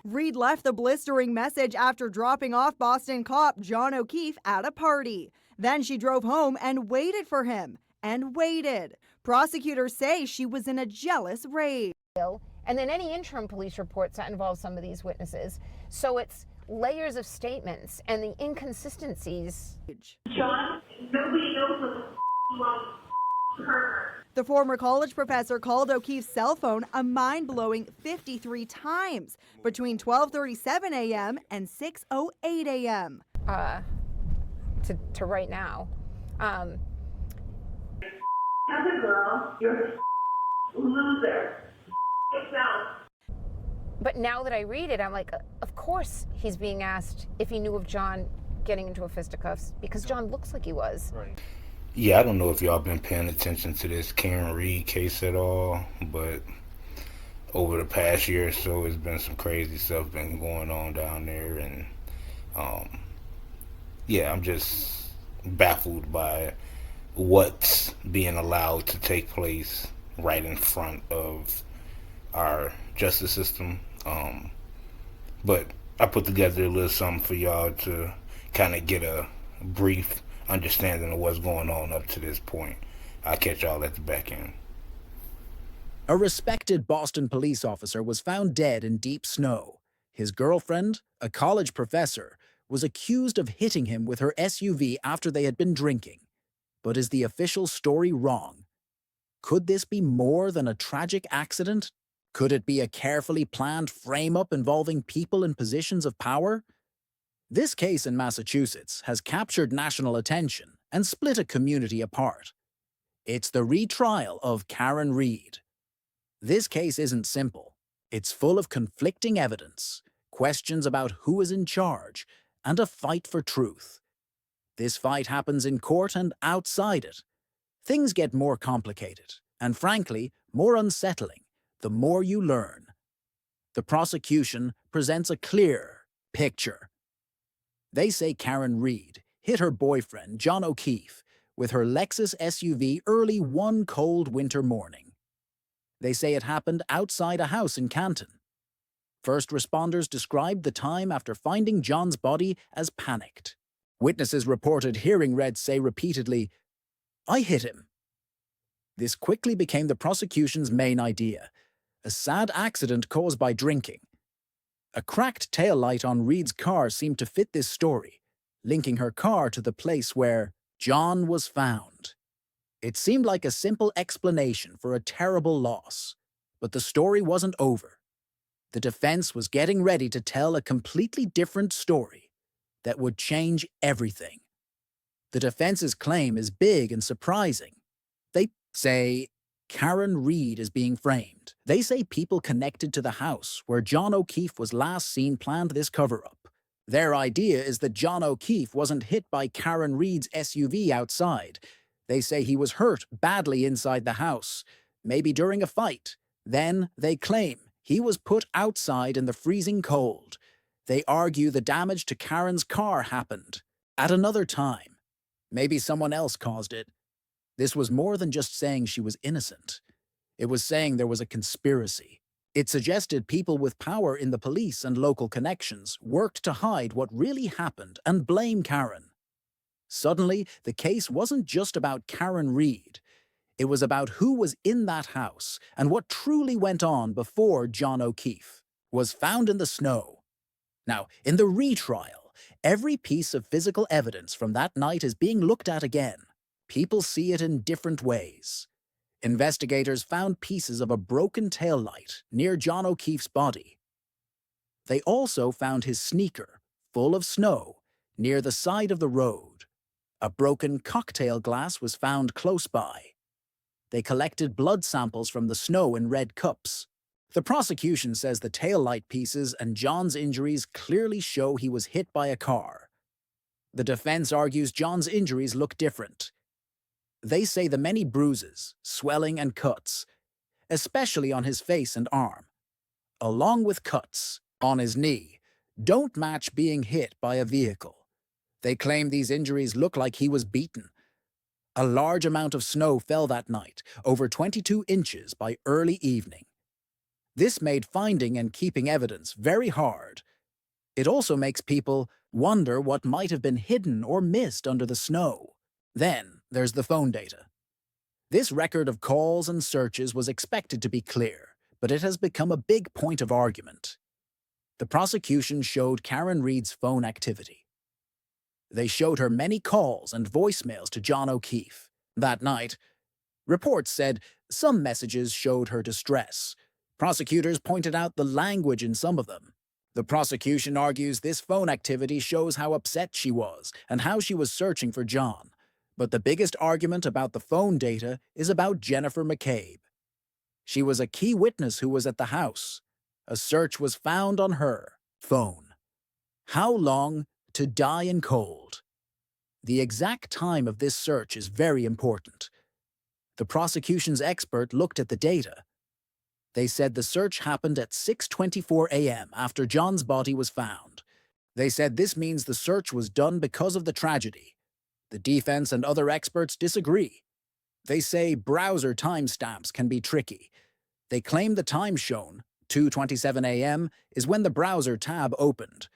Reed left the blistering message after dropping off Boston cop John O'Keefe at a party. Then she drove home and waited for him and waited. Prosecutors say she was in a jealous rage. And then any interim police reports that involve some of these witnesses. So it's layers of statements and the inconsistencies. John, nobody knows what the he wants her. The former college professor called O'Keefe's cell phone a mind-blowing 53 times between 12:37 a.m. and 6:08 a.m. To right now. As a girl, you're a loser. Yourself. But now that I read it, I'm like, of course he's being asked if he knew of John getting into a fisticuffs, because John looks like he was. Right. Yeah, I don't know if y'all been paying attention to this Karen Reed case at all, but over the past year or so, it's been some crazy stuff been going on down there, and yeah, I'm just baffled by what's being allowed to take place right in front of our justice system. But I put together a little something for y'all to kind of get a brief understanding of what's going on up to this point. I'll catch y'all at the back end. A respected Boston police officer was found dead in deep snow. His girlfriend, a college professor, was accused of hitting him with her SUV after they had been drinking. But is the official story wrong? Could this be more than a tragic accident? Could it be a carefully planned frame-up involving people in positions of power? This case in Massachusetts has captured national attention and split a community apart. It's the retrial of Karen Reed. This case isn't simple. It's full of conflicting evidence, questions about who is in charge, and a fight for truth. This fight happens in court and outside it. Things get more complicated, and frankly, more unsettling, the more you learn. The prosecution presents a clear picture. They say Karen Reed hit her boyfriend, John O'Keefe, with her Lexus SUV early one cold winter morning. They say it happened outside a house in Canton. First responders described the time after finding John's body as panicked. Witnesses reported hearing Red say repeatedly, "I hit him." This quickly became the prosecution's main idea, a sad accident caused by drinking. A cracked taillight on Reed's car seemed to fit this story, linking her car to the place where John was found. It seemed like a simple explanation for a terrible loss, but the story wasn't over. The defense was getting ready to tell a completely different story that would change everything. The defense's claim is big and surprising. They say Karen Reed is being framed. They say people connected to the house where John O'Keefe was last seen planned this cover-up. Their idea is that John O'Keefe wasn't hit by Karen Reed's SUV outside. They say he was hurt badly inside the house, maybe during a fight. Then they claim he was put outside in the freezing cold. They argue the damage to Karen's car happened at another time. Maybe someone else caused it. This was more than just saying she was innocent. It was saying there was a conspiracy. It suggested people with power in the police and local connections worked to hide what really happened and blame Karen. Suddenly, the case wasn't just about Karen Reed. It was about who was in that house and what truly went on before John O'Keefe was found in the snow. Now, in the retrial, every piece of physical evidence from that night is being looked at again. People see it in different ways. Investigators found pieces of a broken taillight near John O'Keefe's body. They also found his sneaker, full of snow, near the side of the road. A broken cocktail glass was found close by. They collected blood samples from the snow in red cups. The prosecution says the taillight pieces and John's injuries clearly show he was hit by a car. The defense argues John's injuries look different. They say the many bruises, swelling, and cuts, especially on his face and arm, along with cuts on his knee, don't match being hit by a vehicle. They claim these injuries look like he was beaten. A large amount of snow fell that night, over 22 inches by early evening. This made finding and keeping evidence very hard. It also makes people wonder what might have been hidden or missed under the snow. Then there's the phone data. This record of calls and searches was expected to be clear, but it has become a big point of argument. The prosecution showed Karen Reid's phone activity. They showed her many calls and voicemails to John O'Keefe. That night, reports said some messages showed her distress. Prosecutors pointed out the language in some of them. The prosecution argues this phone activity shows how upset she was and how she was searching for John. But the biggest argument about the phone data is about Jennifer McCabe. She was a key witness who was at the house. A search was found on her phone. How long to die in cold? The exact time of this search is very important. The prosecution's expert looked at the data. They said the search happened at 6:24 a.m. after John's body was found. They said this means the search was done because of the tragedy. The defense and other experts disagree. They say browser timestamps can be tricky. They claim the time shown, 2:27 a.m., is when the browser tab opened.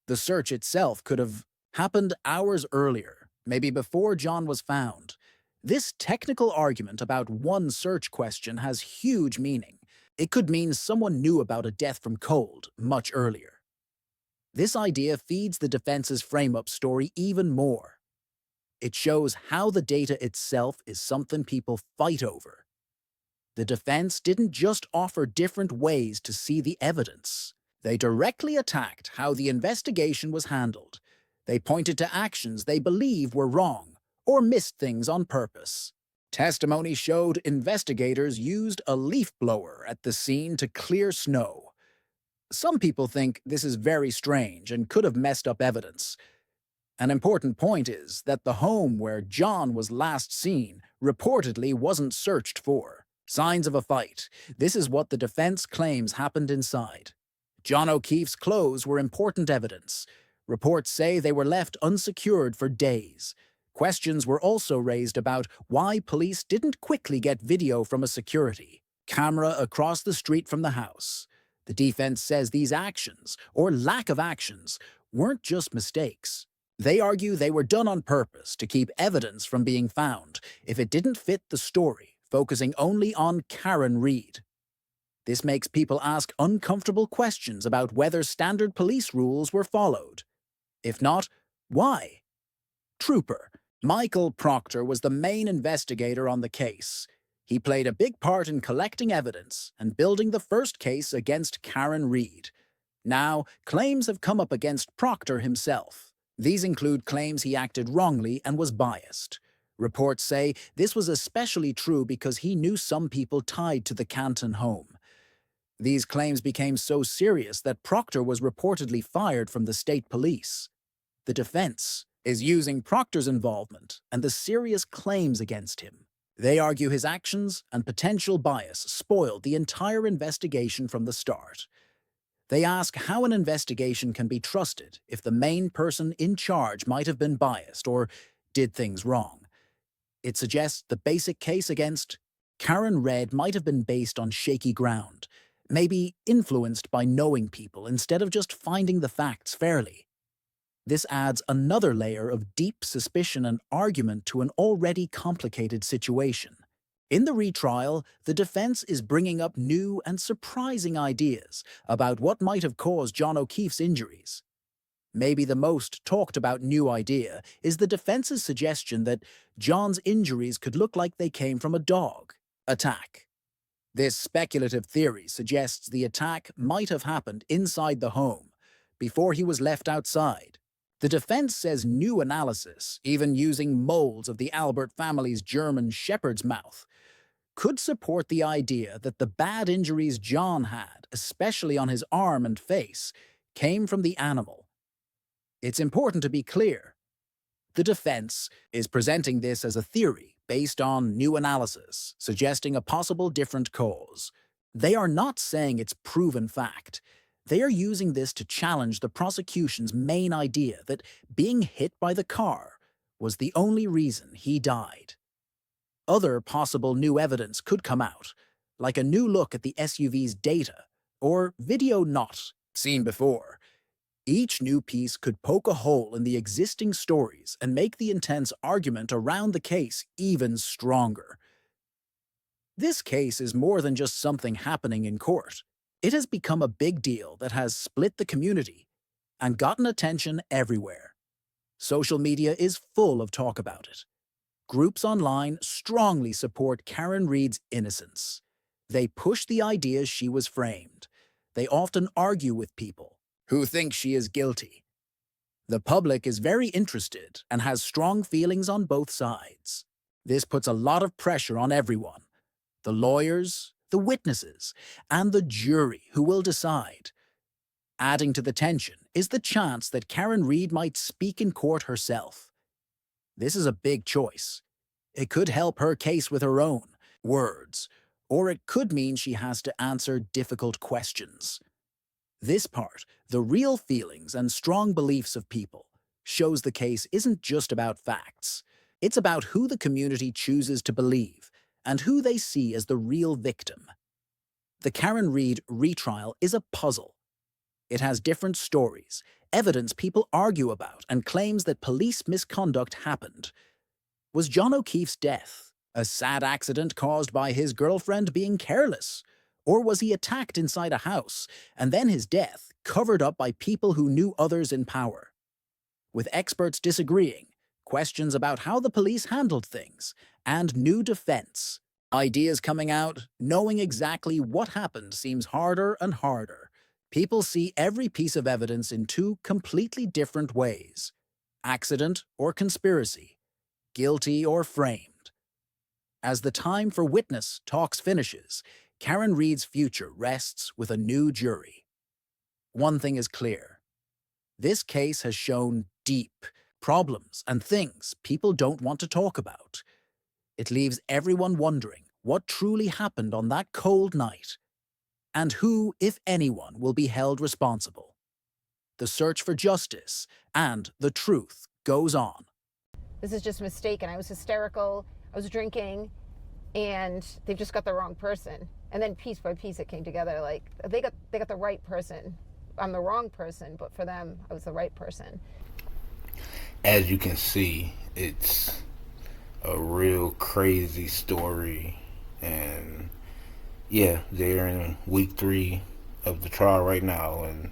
The search itself could have happened hours earlier, maybe before John was found. This technical argument about one search question has huge meaning. It could mean someone knew about a death from cold much earlier. This idea feeds the defense's frame-up story even more. It shows how the data itself is something people fight over. The defense didn't just offer different ways to see the evidence. They directly attacked how the investigation was handled. They pointed to actions they believe were wrong or missed things on purpose. Testimony showed investigators used a leaf blower at the scene to clear snow. Some people think this is very strange and could have messed up evidence. An important point is that the home where John was last seen reportedly wasn't searched for. Signs of a fight. This is what the defense claims happened inside. John O'Keefe's clothes were important evidence. Reports say they were left unsecured for days. Questions were also raised about why police didn't quickly get video from a security camera across the street from the house. The defense says these actions, or lack of actions, weren't just mistakes. They argue they were done on purpose to keep evidence from being found if it didn't fit the story, focusing only on Karen Reid. This makes people ask uncomfortable questions about whether standard police rules were followed. If not, why? Trooper Michael Proctor was the main investigator on the case. He played a big part in collecting evidence and building the first case against Karen Reid. Now, claims have come up against Proctor himself. These include claims he acted wrongly and was biased. Reports say this was especially true because he knew some people tied to the Canton home. These claims became so serious that Proctor was reportedly fired from the state police. The defense is using Proctor's involvement and the serious claims against him. They argue his actions and potential bias spoiled the entire investigation from the start. They ask how an investigation can be trusted if the main person in charge might have been biased or did things wrong. It suggests the basic case against Karen Reid might have been based on shaky ground, maybe influenced by knowing people instead of just finding the facts fairly. This adds another layer of deep suspicion and argument to an already complicated situation. In the retrial, the defense is bringing up new and surprising ideas about what might have caused John O'Keefe's injuries. Maybe the most talked about new idea is the defense's suggestion that John's injuries could look like they came from a dog attack. This speculative theory suggests the attack might have happened inside the home, before he was left outside. The defense says new analysis, even using molds of the Albert family's German shepherd's mouth, could support the idea that the bad injuries John had, especially on his arm and face, came from the animal. It's important to be clear. The defense is presenting this as a theory based on new analysis, suggesting a possible different cause. They are not saying it's proven fact. They are using this to challenge the prosecution's main idea that being hit by the car was the only reason he died. Other possible new evidence could come out, like a new look at the SUV's data or video not seen before. Each new piece could poke a hole in the existing stories and make the intense argument around the case even stronger. This case is more than just something happening in court. It has become a big deal that has split the community and gotten attention everywhere. Social media is full of talk about it. Groups online strongly support Karen Read's innocence. They push the ideas she was framed. They often argue with people who think she is guilty. The public is very interested and has strong feelings on both sides. This puts a lot of pressure on everyone: the lawyers, the witnesses, and the jury who will decide. Adding to the tension is the chance that Karen Read might speak in court herself. This is a big choice. It could help her case with her own words, or it could mean she has to answer difficult questions. This part, the real feelings and strong beliefs of people, shows the case isn't just about facts. It's about who the community chooses to believe and who they see as the real victim. The Karen Read retrial is a puzzle. It has different stories, evidence people argue about, and claims that police misconduct happened. Was John O'Keefe's death a sad accident caused by his girlfriend being careless? Or was he attacked inside a house, and then his death covered up by people who knew others in power? With experts disagreeing, questions about how the police handled things, and new defense, ideas coming out, knowing exactly what happened seems harder and harder. People see every piece of evidence in two completely different ways: accident or conspiracy, guilty or framed. As the time for witness talks finishes, Karen Read's future rests with a new jury. One thing is clear: this case has shown deep problems and things people don't want to talk about. It leaves everyone wondering what truly happened on that cold night, and who, if anyone, will be held responsible. The search for justice and the truth goes on. This is just mistaken. I was hysterical, I was drinking, and they've just got the wrong person. And then piece by piece it came together, like they got the right person. I'm the wrong person, but for them, I was the right person. As you can see, it's a real crazy story, and yeah, they're in week 3 of the trial right now, and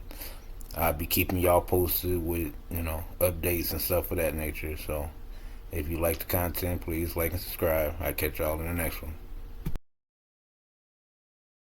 I'll be keeping y'all posted with, updates and stuff of that nature. So if you like the content, please like and subscribe. I'll catch y'all in the next one.